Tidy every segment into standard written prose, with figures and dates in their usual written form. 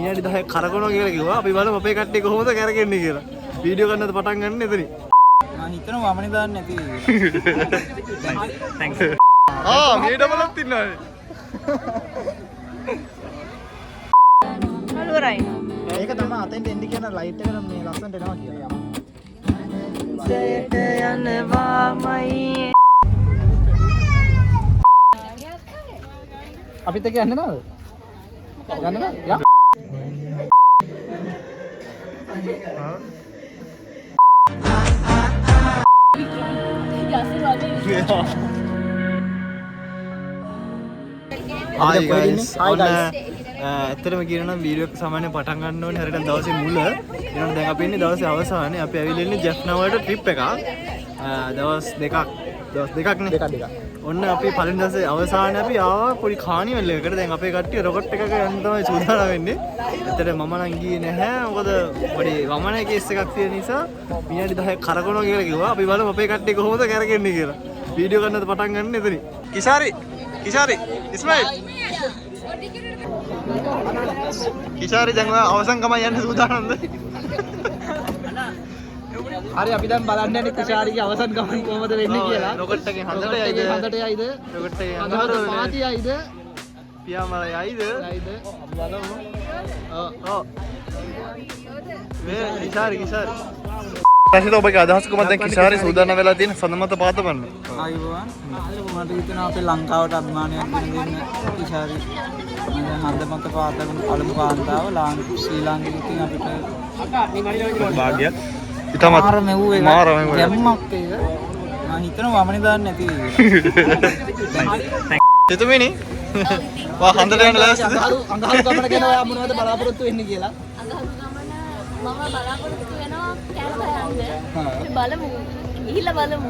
විනාඩි 10ක් කරකවනවා කියලා කිව්වා. අපි බලමු අපේ කට්ටිය කොහොමද කරකෙන්නේ කියලා. වීඩියෝ ගන්නත් පටන් ගන්න එතනින්. මම හිතනවා වමනේ දාන්න නැති. තැන්ක්ස්. මේ ඩබලත් ඉන්නවානේ. හලුවරයි. ඒක තමයි අතෙන්ට එන්න කියන ලයිට් එක මේ ලස්සනට එනවා කියලා. සේට යනවාමයි. අපිත් එක්ක යන්න නේද? යන්න නේද? යා. Hi guys. ඇත්තටම කියනවා වීඩියෝ එක සාමාන්‍යයෙන් පටන් ගන්න ඕනේ හරියට දවසේ මුල. ඊළඟ දැන් අපි ඉන්නේ දවසේ අවසානයේ. අපි ඇවිල්ලා ඉන්නේ ජෙෆ්නා වලට ට්‍රිප් එකක්. දවස් දෙකක් නේ. දෙකක්. ඔන්න අපි පළවෙනි දවසේ අවසානයේ අපි ආවා පොඩි කානිවල් එකකට. දැන් අපේ කට්ටිය රොකට් එකක යන්න තමයි සූදානම් වෙන්නේ. ඇත්තට මම නම් ගියේ නැහැ. මොකද පොඩි වමනේ කේස් එකක් තියෙන නිසා විනාඩි 10ක් කරකවනවා කියලා කිව්වා. අපි බලමු අපේ කට්ටිය කොහොමද කරකෙන්නේ කියලා. වීඩියෝ ගන්නත් පටන් ගන්න එතනින්. කිසාරි ඉස්මායිල් කිසාරි දැන් අවසන් ගමන් යන්න සූදානම්ද? හරි අපි දැන් බලන්න යන්නේ කිෂාරිගේ අවසන් ගමන කොහොමද වෙන්නේ කියලා. රොකට් එකෙන් හන්දට යයිද? රොකට් එකෙන් අඟහරු පාති යයිද? පියාමල යයිද? බලමු. ඔව්. මේ කිසාරි. ඇසිත ඔබගේ අදහස් කොහොමද? දැන් කිසාරි සූදානම් වෙලා තියෙන සඳමත පාතපන්න. ආයිබෝන්. මට හිතෙනවා අපේ ලංකාවට අභිමානයක් දෙන්න කිෂාරි. මම හඳමත පාතගෙන පළමු කාන්තාව ශ්‍රී ලාංකිකයන් අපිට භාග්‍යයක්. ඉතමත් මාර මෙව්වේ ගැම්මක් ඒක. මම හිතනවා වමනේ දාන්න නැති. එතුමිනි. වා හන්දට යන්න ලෑස්තිද? අඟහරු ගමන ගැන ඔයා මොනවද බලාපොරොත්තු වෙන්නේ කියලා? අඟහරු ගමන මම බලාපොරොත්තු වෙනවා කැනඩා යන්න. බලමු. ගිහිල්ලා බලමු.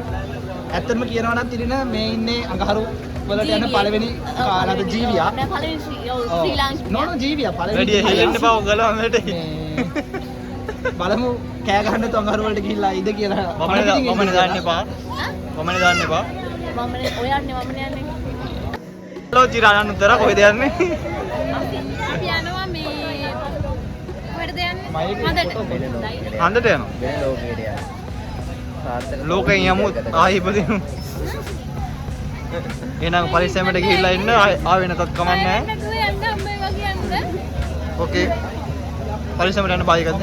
ඇත්තටම කියනවා නම් තිරින මේ ඉන්නේ අඟහරු වලට යන පළවෙනි කාලද ජීවියා. නෑ පළවෙනි ශ්‍රී ලාංකිකයා. නෝ ජීවියා පළවෙනි. වැඩි හෙල්ලෙන්න බව ගලවන්නට. බලමු කෑ ගහන්න තු අඟහරු වලට ගිහිල්ලා ඉද කියලා. වමනේ දාන්න එපා. වමනේ දාන්න එපා. වමනේ යන්නේ. ලෝචිරා යන්න උතර කොහෙද යන්නේ? අපි යනවා මේ කොහෙද යන්නේ? හන්දට යනවා. ලෝකෙන් යමු ආයි ඉපදිමු. එහෙනම් පරිස්සමට ගිහිල්ලා ඉන්න ආවෙ නැතත් කමක් නැහැ. ඕකේ. පරිස්සමට යන්න බයි එකක්ද?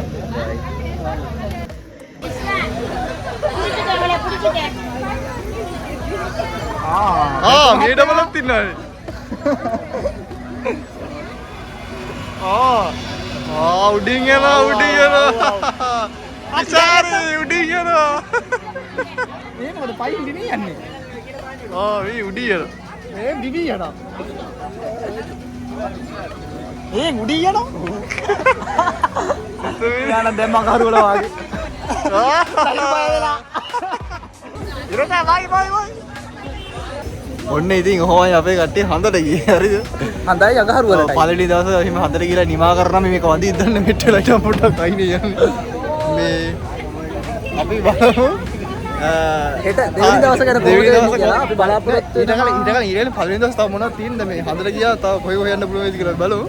මේ ඩබලත් ඉන්නවානේ. උඩින් යනවා. කිසාරි උඩින් යනවා. මේ මොකද පයින් දිනේ යන්නේ? මේ උඩින් යනවා. මේ දිවි යනවා. මේ උඩින් යනවා. යාන දැම්ම අඟහරු වල වාගේ. ඔන්න ඉතින් ඔහොමයි අපේ කට්ටිය හන්දට ගියේ හරිද? හඳයි අඟහරු වලටයි. පළවෙනි දවසේ එහෙම හන්දට ගිහලා නිමා කරනවා මේක වඳි ඉදන්න මෙට්ටලට පොඩ්ඩක් අයිනේ යන්නේ. මේ අපි බලමු හෙට දෙවෙනි දවස ගැන කොහොමද කියලා අපි බලාපොරොත්තු වෙනවා. ඊට කලින් පළවෙනි දවස් තව මොනවද තියෙනද මේ හන්දට ගියා තව කොයි යන්න පුළුවන් වේද කියලා බලමු.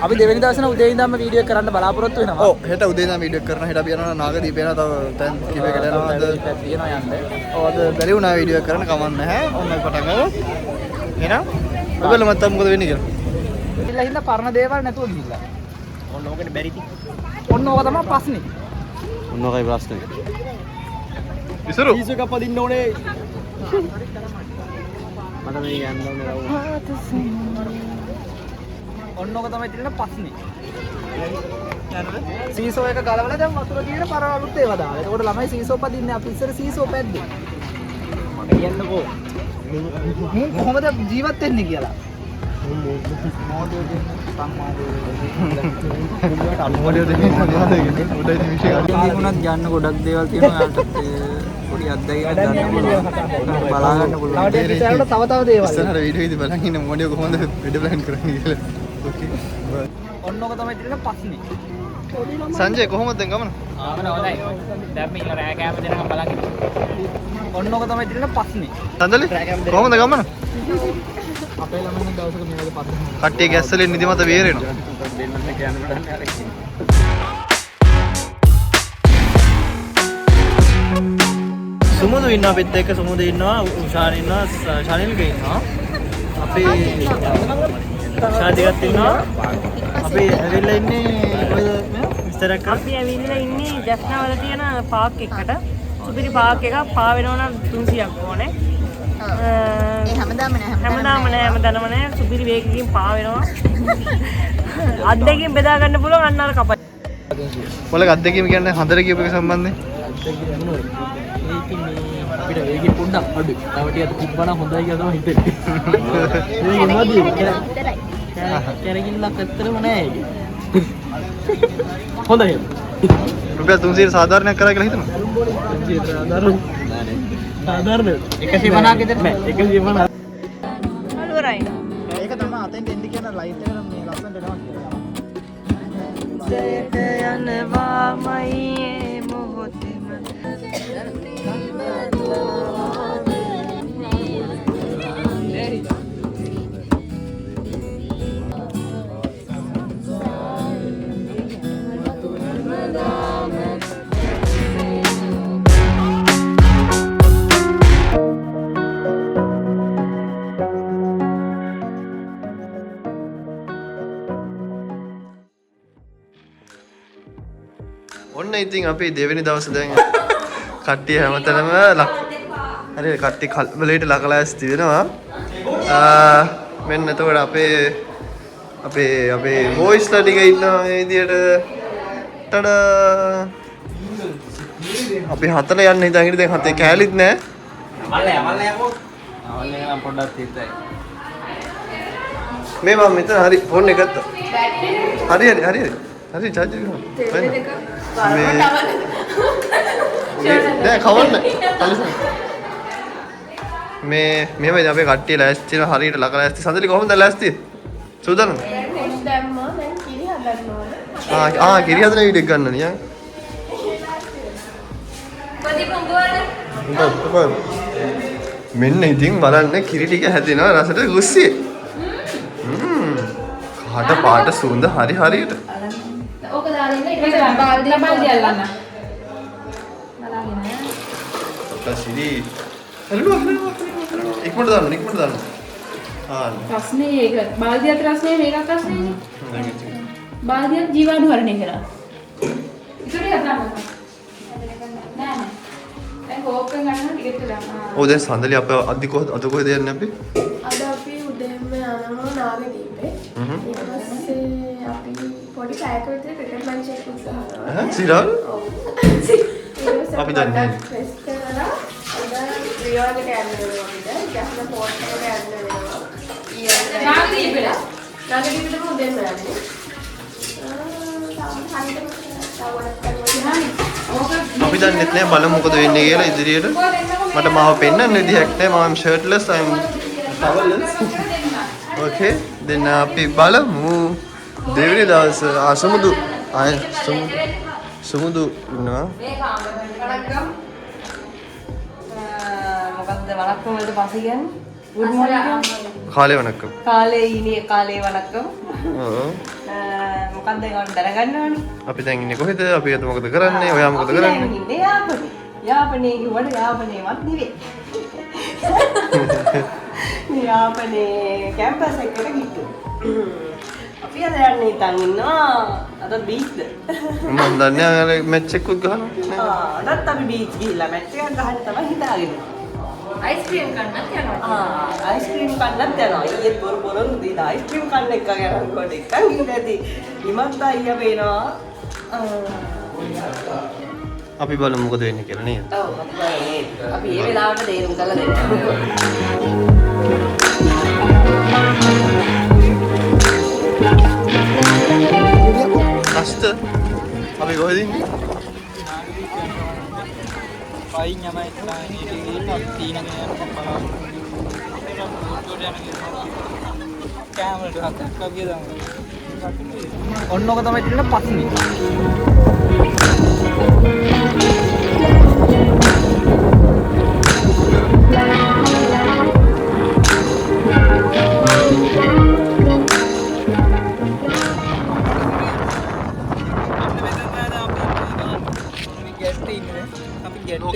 අපි දෙවෙනි දවසේ උදේ ඉඳන්ම වීඩියෝ කරන්න බලාපොරොත්තු වෙනවා. ඔව් හෙට උදේ ඉඳන් වීඩියෝ කරනවා. හෙට අපි යනවා නාගදීප යනවා තව තැන් කිපයකට යනවා. අද තියෙනවා යන්න. ඔව් අද බැරි වුණා වීඩියෝ කරන්න කමක් නැහැ. ඔන්න පටන් ගමු. එහෙනම් ඔයගොල්ලෝ මත්තම් මොකද වෙන්නේ කියලා. ඉතින්ලා හින්දා පරණ දේවල් නැතුව ගිහිල්ලා. ඔන්න ඕකනේ බැරිති. ඔන්න ඕක තමයි ප්‍රශ්නේ. ඔන්න ඔකයි ප්‍රශ්නේ. ඉසරු පීස් එකක් පදින්න ඕනේ. මට මේ යන්න ඕනේ රවුම. ඔන්න ඕක තමයි තියෙන ප්‍රශ්නේ. සීසෝ එක ගලවලා දැන් වතුර තියෙන පරවලුත් ඒවා දාලා. එතකොට ළමයි සීසෝ පදින්නේ අපි ඉස්සර සීසෝ පැද්දේ. මට කියන්නකෝ. මුන් කොහොමද ජීවත් වෙන්නේ කියලා. මොඩියෝ දෙන්න උනත් ගන්න ගොඩක් දේවල් තියෙනවා යාට පොඩි අත්දැකීමක් ගන්න පුළුවන් බලා ගන්න පුළුවන් තව දේවල් ඉස්සරහට වීඩියෝ ඉදි බලන් ඉන්න මොඩියෝ කොහොමද වැඩ ප්ලෑන් කරන්නේ කියලා. ඕකේ. ඔන්න ඔක තමයි තියෙන ප්‍රශ්නේ. සංජය කොහොමද දැන් ගමන? ආමන හොඳයි. දැන් මේ රෑ කෑම දෙනකම් බලන් ඉන්න. ඔන්න ඔක තමයි තියෙන ප්‍රශ්නේ. සඳලි කොහොමද ගමන? අපේ ළමයින් දවසක මේ වගේ පස්සෙන් කට්ටිය ගැස්සලෙන් නිදිමත වේරෙනවා. දෙන්නත් කියන්න බඩන්නේ අර. සුමුදු ඉන්නවා අපිත් එක්ක සුමුදු ඉන්නවා උෂාන් ඉන්නවා ශනිල්ගේ ඉන්නවා අපි ශාදිකත් ඉන්නවා අපි ඇවිල්ලා ඉන්නේ ඔය විස්තරයක් කරා අපි ඇවිල්ලා ඉන්නේ ජෆ්නා වල තියෙන පාක් එකකට. සුපිරි පාක් එකක් පා වෙනවා නම් 300ක් ඕනේ. ඒ හැමදාම නෑ හැමදාම නෑ සුපිරි වේගකින් පා වෙනවා. අත් දෙකකින් බෙදා ගන්න පුළුවන් අන්න අර කපයි. ඔයාලගේ අත් දෙකීම කියන්නේ හතර කියපු එක සම්බන්ධයෙන් අපිට වේගෙ පොඩ්ඩක් අඩුයි. තව ටිකක් තිබ්බනම් හොඳයි කියලා තමයි හිතෙන්නේ. මේක මොකද? කැරකිල්ලක් ඇත්තටම නෑ ඒක. හොඳයි. රුපියල් 300 සාධාරණයක් කරා කියලා හිතනවා. 300 සාධාරණ 150 ගෙදර නෑ 150. අලුවරයි. ඒක තමයි අතෙන් දෙන්න කියන ලයිට් එක මේ ලස්සනට එනවා කියලා. ජයට යනවාමයි ඒ මොහොතේම ඔන්න ඉතින් අපි දෙවෙනි දවසේ දැන් කට්ටිය හැමතැනම හරි කට්ටිය කල්වලට ලකලා ඇස්ති වෙනවා. මෙන්න එතකොට අපේ වොයිස්ලා ටික ඉන්නවා මේ විදියට. ටඩ අපි හතර යන්න හිතාගෙන ඉතින් දැන් හතේ කෑලිත් නෑ. අවල්ල යකෝ. අවල්ල නම් පොඩ්ඩක් තියතයි. මේ මම මෙතන හරි ෆෝන් එක ගත්තා. හරි චාර්ජ් එක ගන්න. නෑ කවන්න මේ මෙහෙමයි අපේ කට්ටිය ලෑස්ති වෙන හරියට ලකලා ලෑස්ති. සඳලි කොහොමද ලෑස්ති? සූදානම්? දැම්මා දැන් කිරි හදන්න ඕන. කිරි හදන වීඩියෝ ගන්න නියන්. මෙන්න ඉතින් බලන්න කිරි ටික හැදෙනවා රසට ගුස්සි. කාට පාට සුවඳ හරියට. ඕක දාලා ඉන්න ඊට පස්සේ බාල්දිය අල්ලන්න. සිරි ඉක්මනට දාන්න. ප්‍රශ්නේ ඒක. බාල්දිය අතර ප්‍රශ්නේ මේකක් ප්‍රශ්නේ. බාල්දිය ජීවාණු හරණය කරා. ඉතින් ඒක නෑ. දැන් කෝප්පෙන් ගන්න ටිකට් දාන්න. ඔව් දැන් සඳලි අප අද කොහෙද යන්නේ අපි? අද අපි උදේම යනවා නාගදීපේ. ඊට පස්සේ අපි පොඩි පැයක විතර ක්‍රිකට් මැච් එකක් උත්සාහ සිරල්? ඔව්. අපි දන්නේ. ටෙස්ට් කරලා අද රියෝලට යන්න වෙනවා අපිට. ජස්න පෝට් එකට යන්න වෙනවා. ඊයේ නාගදීපේට උදේම යන්නේ. අපි දන්නෙත් නෑ බලමු මොකද වෙන්නේ කියලා ඉදිරියට. මට මාව පෙන්වන්න විදිහක් නෑ. මම shirtless I'm towelless. Okay. දැන් අපි බලමු දෙවෙනි දවස් සුමුදු ඉන්නවා. මොකක්ද වණක්කම් වලට පස්සේ කියන්නේ? good morning. කාලේ වණක්කම්. කාලේ වණක්කම්. ඔව්. මොකක්ද ඒකට දැනගන්න ඕනේ? අපි දැන් ඉන්නේ කොහෙද? අපි අද මොකද කරන්නේ? ඔයා මොකද කරන්නේ? ඉන්නේ යාපනේ. යාපනේ කිව්වට යාපනේවත් නෙවෙයි. යාපනේ කැම්පස් එකට ගිහින්. අපි අද යන්නේ ඉතින් ඉන්නවා අද බීච්ද? මම දන්නේ අර මැච් එකකුත් ගහනවා. අදත් අපි බීච් ගිහිල්ලා මැච් එකක් ගහන්න තමයි හිතාගෙන. අයිස්ක්‍රීම් කන්නත් යනවා. අයිස්ක්‍රීම් කන්නත් යනවා. ඊයේ බොරු දීලා අයිස්ක්‍රීම් කන්න එක යනකොට එකක් ඉඳදී ඉමත් අයියා පේනවා. අපි බලමු මොකද වෙන්නේ කියලා නේද? ඔව් අපි මේ වෙලාවට තේරුම් කරලා දෙන්න. අස්ත අපි කොහෙද ඉන්නේ? පයින් යමයි ඉන්න තීනගෙන යනවා. කැමරට හතක් වගේ දාමු. ඔන්නෝක තමයි තියෙන පස්නේ.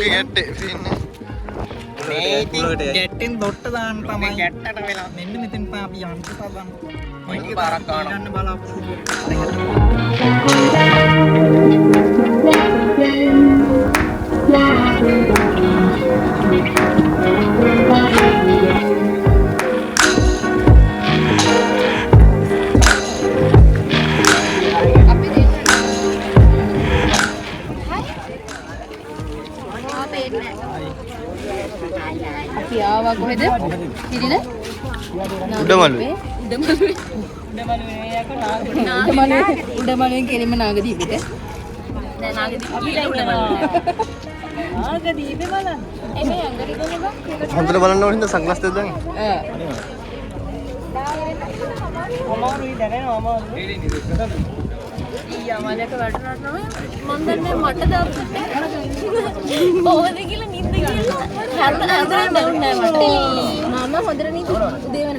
අපි ගැට්ටේ ඉන්නේ. මේ ගැට්ටෙන් දොට්ට දාන්න තමයි ගැට්ටට වෙලා. මෙන්න මෙතෙන් තමයි අපි යන්න සබන්. මයික් පාරක් ගන්න බලාපොරොත්තු අපි ආවා කොහෙද? පිළිල? උඩමළුවේ. උඩමළුවෙන් කෙලින්ම නාගදීපෙට. දැන් නාගදීප කියලා නාගදීපේ බලන්න. එමේ අඟරි ගොනේ බා. හොඳට බලන්න ඕනින්ද සංග්ලාස් දෙක දාන්න. අමාරුයි දැනෙනවා අමාරුයි. ඊයා මලක වටනට නම මන් දන්නේ මට දාපුත් බොහොද කියලා නිද්ද කියලා හරියට දැවුන්නේ නැහැ මට මම හොඳට නිදි උදේ වෙන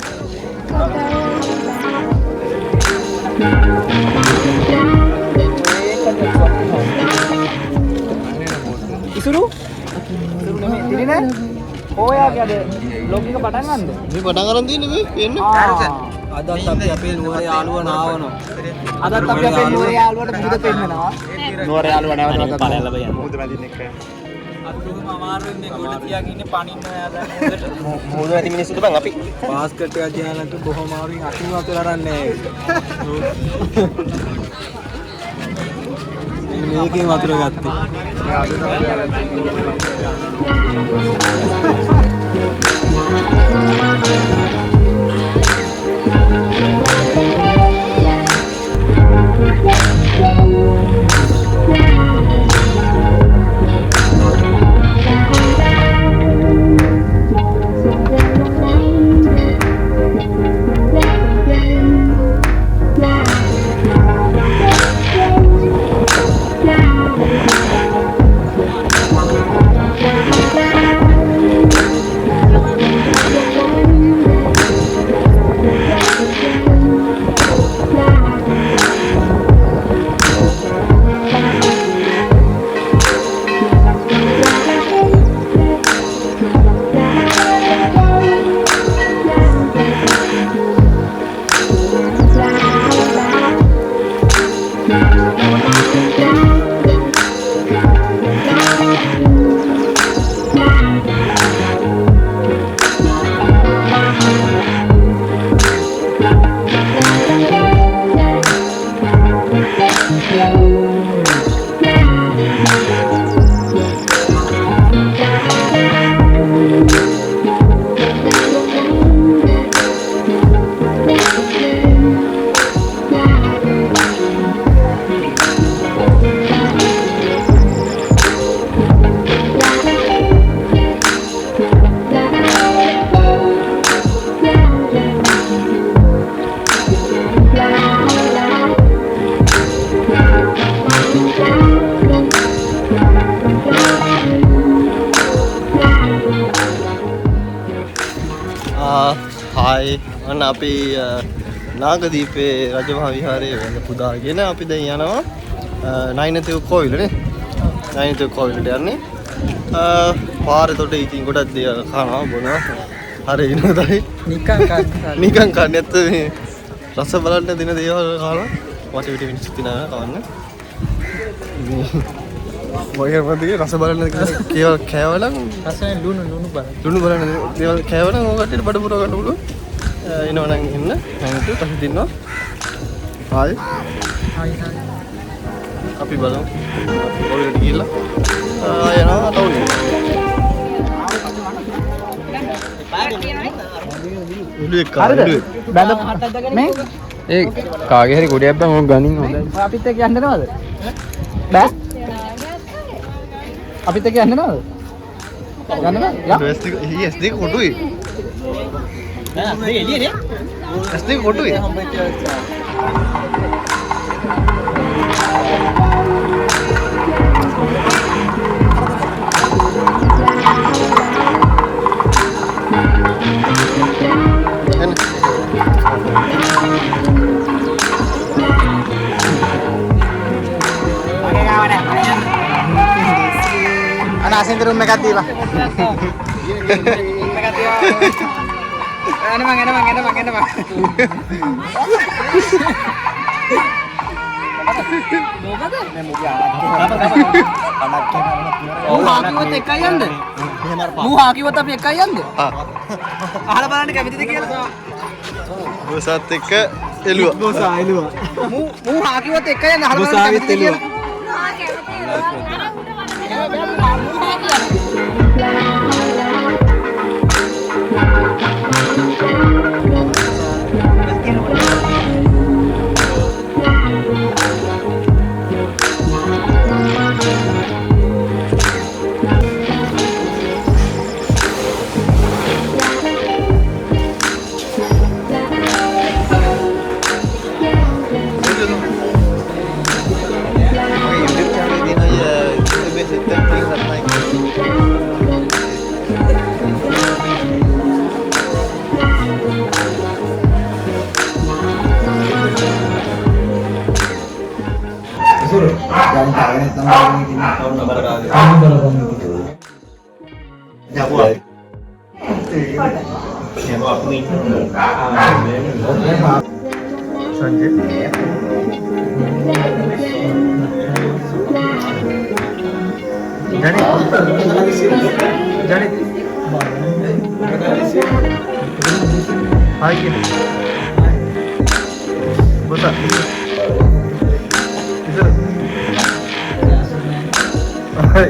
ඉසුරු නෙමෙයි තිරිනේ ඔයාගේ අද බ්ලොග් එක පටන් ගන්නද මේ පටන් ගන්න තියෙන්නේ මේ එන්න අදත් අපි අපේ නුවර යාළුවා නාවනවා අදත් අපි අපේ නුවර යාළුවට මුහුද පෙන්නනවා නුවර යාළුවා නැවත පළයලා බයන්න මුහුද මැදින් එක්ක අතුරුම අමාරුවෙන් මේ ගොඩ තියාගෙන ඉන්නේ පණින්න ඔයා දැන් මොහොත නැති මිනිස්සුද බං අපි බාස්කට් එක තියාලා නැතු කොහොම අමාරුවෙන් අතින් වතුර අරන්නේ මේකෙන් වතුර ගත්තේ හායි අන්න අපි නාගදීපේ රජමහා විහාරයේ වෙන පුදාගෙන අපි දැන් යනවා නයිනතිව් කෝවිලනේ නයිනතිව් කෝවිලට යන්නේ පාරේ තොට ඉතින් ගොඩක් දේවල් කනවා බොනවා හරි විනෝදයි නිකන් කන්නේ නැත්නම් මේ රස බලන්න දින දේවල් කාලා වට පිට මිනිස්සු තියනවා කවන්න මොකද මන්දේ රස බලන්න කියලා කෑවනම් රසයෙන් ලුණු බලන්න දේවල් කෑවනම් ඔකට බඩ පුරව ගන්න පුළුවන් එනවනම් එන්න නැන්තු පස්සේ දින්නවා හායි අපි බලමු ඔයගොල්ලෝ ගිහලා යනවා ටවුන් හරිද බැඳ මේ ඒ කාගේ හරි කොඩියක් බං ඕක ගනින් හොඳයි. අපිත් එක්ක යන්න නේද? බෑ. අපිත් එක්ක යන්න නේද? යන්න බෑ. SD කොටුයි. නෑ SD එළියනේ. SD කොටුයි. අසින්ද රූම් එකක් දීලා. එන්න මං. මූ එකයි යන්නේ. මූ හාකිවත් අපි එකයි යන්නේ. අහලා බලන්න කැමතිද කියලා. බොසත් එක්ක එළුවා. බොසා එළුවා. මූ හාකිවත් එකයි යන්නේ. අහලා බලන්න කැමතිද කියලා.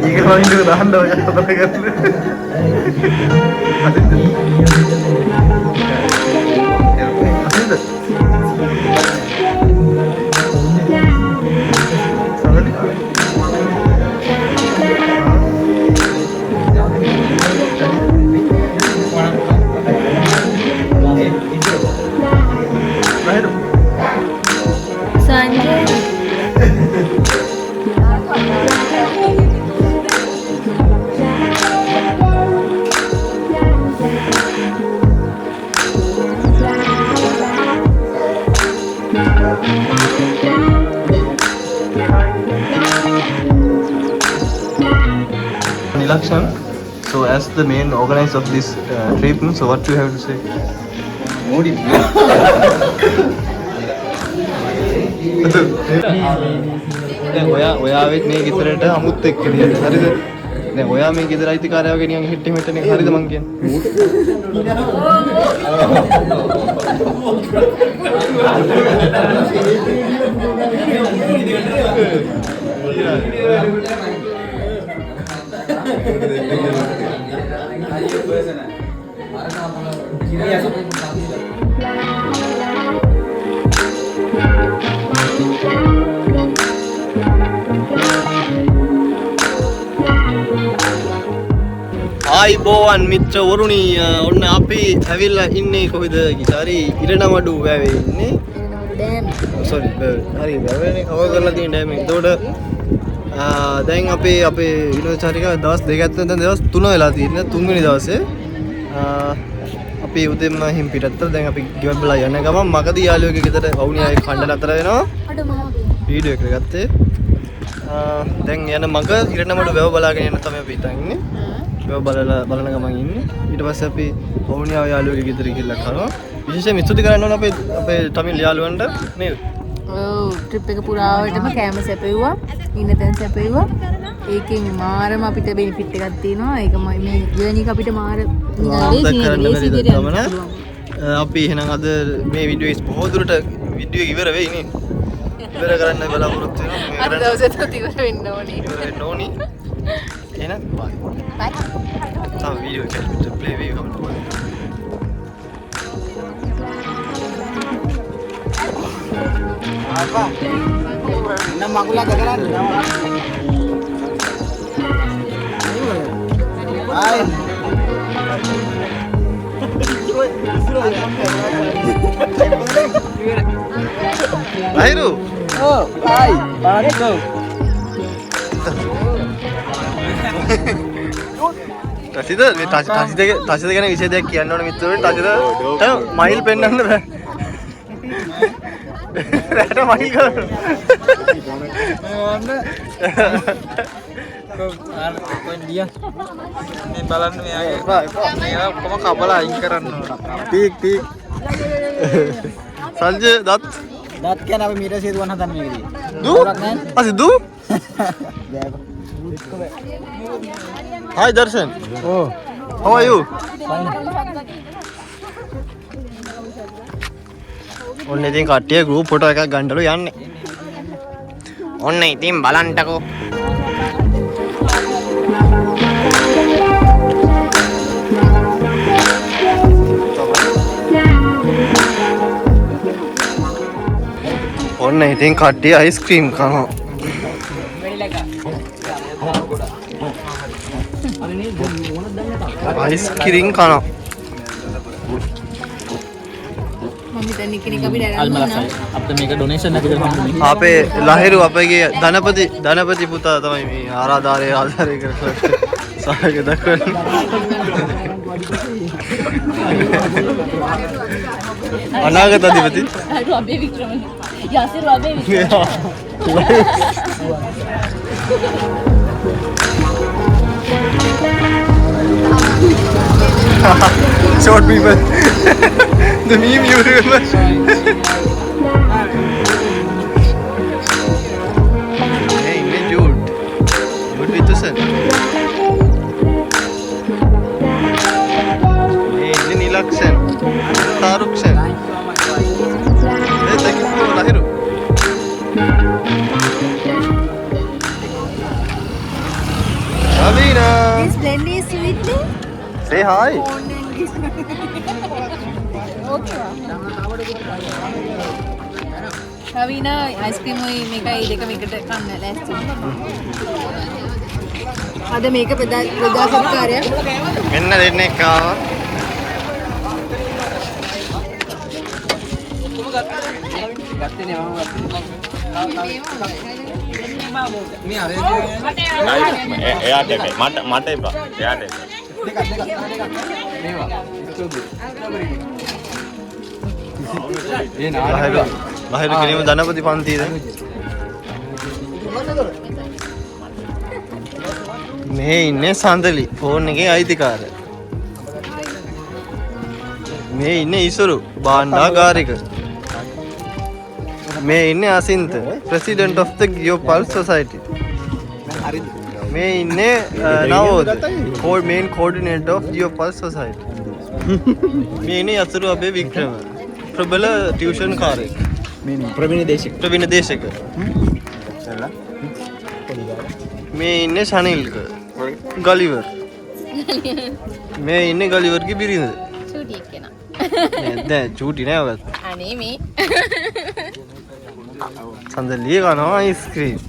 ಈಗ ಒಂದು ದಾಂಡ Nilakshan, so as the main organizer of this trip, so what do you have to say? Modi. දැන් ඔයාවෙත් මේ ගෙදරට අමුත් එක්ක නේද? හරිද? දැන් ඔයා මේ ගෙදර අයිතිකාරයව ගෙනියන් හිටි මෙතන හරිද මං ආයිබෝවන් මිත්‍රවරුනි ඔන්න අපි ඇවිල්ලා ඉන්නේ කොහෙද කිසාරි ඉරණමඩු වැවේ ඉන්නේ සෝරි හරි වැවේනේ කවර් කරලා තියෙන ඩෑම් එක. ඒතකොට දැන් අපේ විනෝදචාරිකා දවස් දෙකක් ඇතුළත දැන් දවස් 3 වෙලා තියෙනවා. 3 වෙනි දවසේ අපි උදේම හිම් පිටත්තට දැන් අපි ගෙවල් බලා යන ගමන් මගදී යාළුවෙක්ගේ ගෙදර වවුනියාවේ කණ්ඩ නතර වෙනවා. වීඩියෝ එකකට ගත්තේ. දැන් යන මග ඉරණමඩු වැව බලාගෙන යන තමයි අපි හිතන් ඉන්නේ. බලන ගමන් ඉන්නේ. ඊට පස්සේ අපි වවුනියාව යාළුවෙක්ගේ ගෙදර ගිහිල්ලා කරනවා. විශේෂයෙන් ස්තුති කරන්න ඕන අපේ තමිල් යාළුවන්ට නේද? ඔව් ට්‍රිප් එක පුරාවටම කැම සැපෙව්වා. ඉන්න තැන් සැපෙව්වා. ඒකෙන් මාරම අපිට බෙනිෆිට් එකක් තියෙනවා. ඒක මේ ජර්නි එක අපිට මාර අපි එහෙනම් අද මේ වීඩියෝ බොහෝ දුරට වීඩියෝ ඉවර වෙයි නේ. ඉවර කරන්න බලාපොරොත්තු වෙනවා. අද දවසේත් ඉවර වෙන්න ඕනේ. ඉවර වෙන්න ඕනේ. එහෙනම් බයි. බයි. තා වීඩියෝ එක ප්ලේ වෙයි කොහොමද? apa ini makula gagaran hai Lahiru oh hai Bariko තසිද මේ තසිද ගැන විශේෂ දෙයක් කියන්න ඕන මිත්‍රවරුන්. තසිදට මයිල් පෙන්වන්න බෑ. රැට මයිල් කරනවා. මේ බලන්න මෙයාගේ මේවා ඔක්කොම කපලා අයින් කරන්න ඕන. ටීක් සංජය දත් කියන්නේ අපි මීටර් සේදුවන් හදන්න මේකදී. දු අසිදු Hi Darshan. Oh. How are you? ඔන්න ඉතින් කට්ටිය ගෲප් ෆොටෝ එකක් ගන්නලු යන්නේ. ඔන්න ඉතින් බලන්නකෝ. ඔන්න ඉතින් කට්ටිය අයිස්ක්‍රීම් කනවා. අයිස්ක්‍රීම් කනවා. අපිට මේක ඩොනේෂන් එකකට හම්බුනේ. අපේ ලහිරු අපගේ ධනපති පුතා තමයි මේ ආරාධාරය කරලා සහායක දක්වන්නේ. අනාගත අධිපති Rabe Wickrama Yasira Rabe Wickrama short people the meme you remember hey me Jude with the sun hey Nilaksan Taruksan hey thank you for Lahiru Ravina this blend is sweet say hi Raveena ice cream මේකයි දෙකම එකට කන්න ලෑස්ති. අද මේක ප්‍රදා සත්කාරයක්. මෙන්න දෙන්නේ කාව. එයාට එපා. මට එපා. එයාට එපා. ලහිරු කිරීම ධනපති පන්තිද මේ ඉන්නේ සඳලි ෆෝන් එකේ අයිතිකාරය මේ ඉන්නේ ඉසුරු භාණ්ඩාගාරික මේ ඉන්නේ අසින්ත president of the Geopulse society මේ ඉන්නේ නවෝද main coordinator of Geopulse society මේ ඉන්නේ අසුරු අපේ වික්‍රම ප්‍රබල ටියුෂන් කාරයෙක් ප්‍රවීණ දේශක මේ ඉන්නේ ශනිල්ක ගලිවර් මේ ඉන්නේ ගලිවර්ගේ බිරිඳ චූටි කෙනා. දැන් චූටි නෑ ඔයත් අනේ මේ සඳලිය කනවා අයිස්ක්‍රීම්